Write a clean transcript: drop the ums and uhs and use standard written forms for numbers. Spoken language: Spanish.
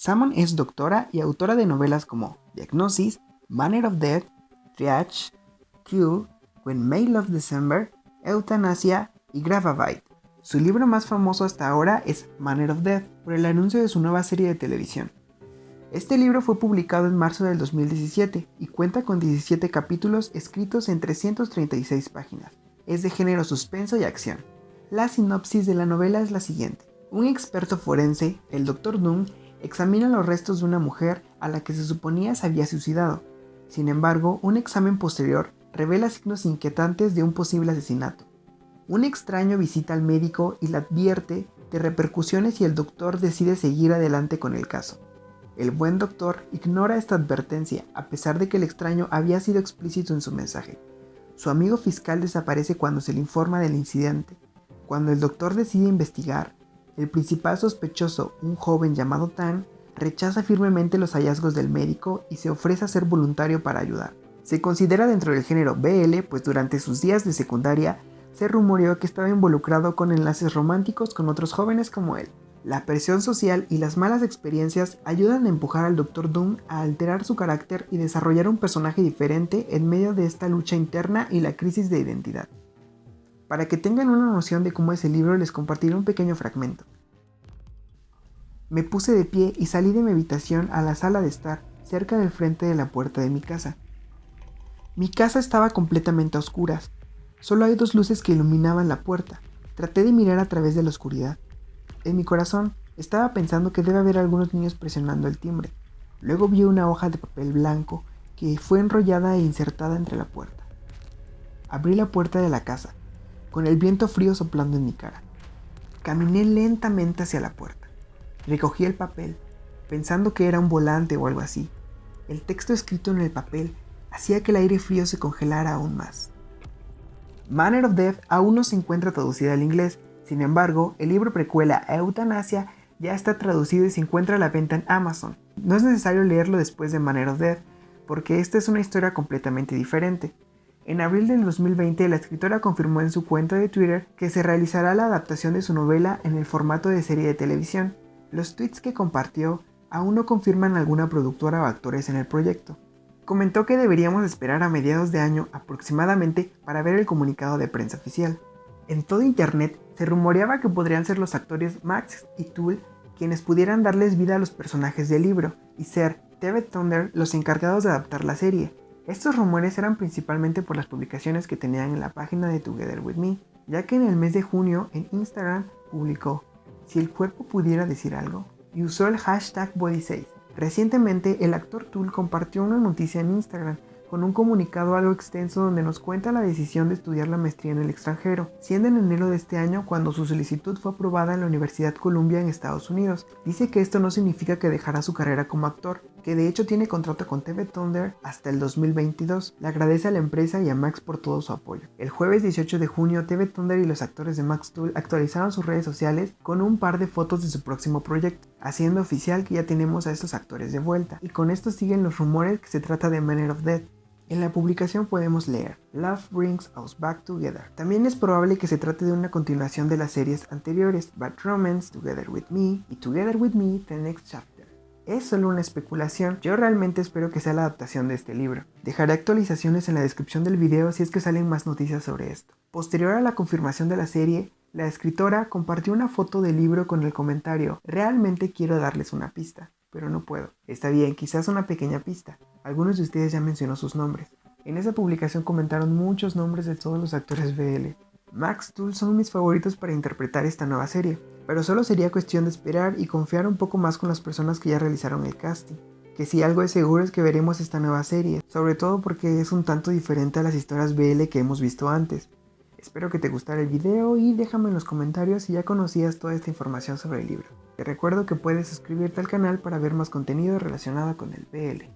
Salmon es doctora y autora de novelas como Diagnosis, Manner of Death, Triage, Cure, When May Love December, Euthanasia y Gravavite. Su libro más famoso hasta ahora es Manner of Death, por el anuncio de su nueva serie de televisión. Este libro fue publicado en marzo del 2017 y cuenta con 17 capítulos escritos en 336 páginas. Es de género suspenso y acción. La sinopsis de la novela es la siguiente. Un experto forense, el Dr. Doom, examina los restos de una mujer a la que se suponía se había suicidado. Sin embargo, un examen posterior revela signos inquietantes de un posible asesinato. Un extraño visita al médico y le advierte de repercusiones y el doctor decide seguir adelante con el caso. El buen doctor ignora esta advertencia, a pesar de que el extraño había sido explícito en su mensaje. Su amigo fiscal desaparece cuando se le informa del incidente. Cuando el doctor decide investigar, el principal sospechoso, un joven llamado Tan, rechaza firmemente los hallazgos del médico y se ofrece a ser voluntario para ayudar. Se considera dentro del género BL, pues durante sus días de secundaria se rumoreó que estaba involucrado con enlaces románticos con otros jóvenes como él. La presión social y las malas experiencias ayudan a empujar al Dr. Doom a alterar su carácter y desarrollar un personaje diferente en medio de esta lucha interna y la crisis de identidad. Para que tengan una noción de cómo es el libro, les compartiré un pequeño fragmento. Me puse de pie y salí de mi habitación a la sala de estar, cerca del frente de la puerta de mi casa. Mi casa estaba completamente a oscuras. Solo hay 2 luces que iluminaban la puerta. Traté de mirar a través de la oscuridad. En mi corazón estaba pensando que debe haber algunos niños presionando el timbre. Luego vi una hoja de papel blanco que fue enrollada e insertada entre la puerta. Abrí la puerta de la casa, con el viento frío soplando en mi cara. Caminé lentamente hacia la puerta. Recogí el papel, pensando que era un volante o algo así. El texto escrito en el papel hacía que el aire frío se congelara aún más. Manner of Death aún no se encuentra traducida al inglés. Sin embargo, el libro precuela Euthanasia ya está traducido y se encuentra a la venta en Amazon. No es necesario leerlo después de Manner of Death, porque esta es una historia completamente diferente. En abril del 2020, la escritora confirmó en su cuenta de Twitter que se realizará la adaptación de su novela en el formato de serie de televisión. Los tweets que compartió aún no confirman alguna productora o actores en el proyecto. Comentó que deberíamos esperar a mediados de año aproximadamente para ver el comunicado de prensa oficial. En todo internet se rumoreaba que podrían ser los actores Max y Tool quienes pudieran darles vida a los personajes del libro y ser TV Thunder los encargados de adaptar la serie. Estos rumores eran principalmente por las publicaciones que tenían en la página de Together With Me, ya que en el mes de junio en Instagram publicó "Si el cuerpo pudiera decir algo" y usó el hashtag Body6. Recientemente, el actor Tool compartió una noticia en Instagram con un comunicado algo extenso donde nos cuenta la decisión de estudiar la maestría en el extranjero, siendo en enero de este año cuando su solicitud fue aprobada en la Universidad Columbia en Estados Unidos. Dice que esto no significa que dejará su carrera como actor, que de hecho tiene contrato con TV Thunder hasta el 2022. Le agradece a la empresa y a Max por todo su apoyo. El jueves 18 de junio, TV Thunder y los actores de Max Tool actualizaron sus redes sociales con un par de fotos de su próximo proyecto, haciendo oficial que ya tenemos a estos actores de vuelta. Y con esto siguen los rumores que se trata de Manner of Death. En la publicación podemos leer "Love brings us back together". También es probable que se trate de una continuación de las series anteriores Bad Romance, Together With Me y Together With Me The Next Chapter. Es solo una especulación, yo realmente espero que sea la adaptación de este libro. Dejaré actualizaciones en la descripción del video si es que salen más noticias sobre esto. Posterior a la confirmación de la serie, la escritora compartió una foto del libro con el comentario "Realmente quiero darles una pista, pero no puedo". Está bien, quizás una pequeña pista. Algunos de ustedes ya mencionó sus nombres. En esa publicación comentaron muchos nombres de todos los actores BL. Max Tool son mis favoritos para interpretar esta nueva serie, pero solo sería cuestión de esperar y confiar un poco más con las personas que ya realizaron el casting. Que si algo es seguro es que veremos esta nueva serie, sobre todo porque es un tanto diferente a las historias BL que hemos visto antes. Espero que te gustara el video y déjame en los comentarios si ya conocías toda esta información sobre el libro. Te recuerdo que puedes suscribirte al canal para ver más contenido relacionado con el BL.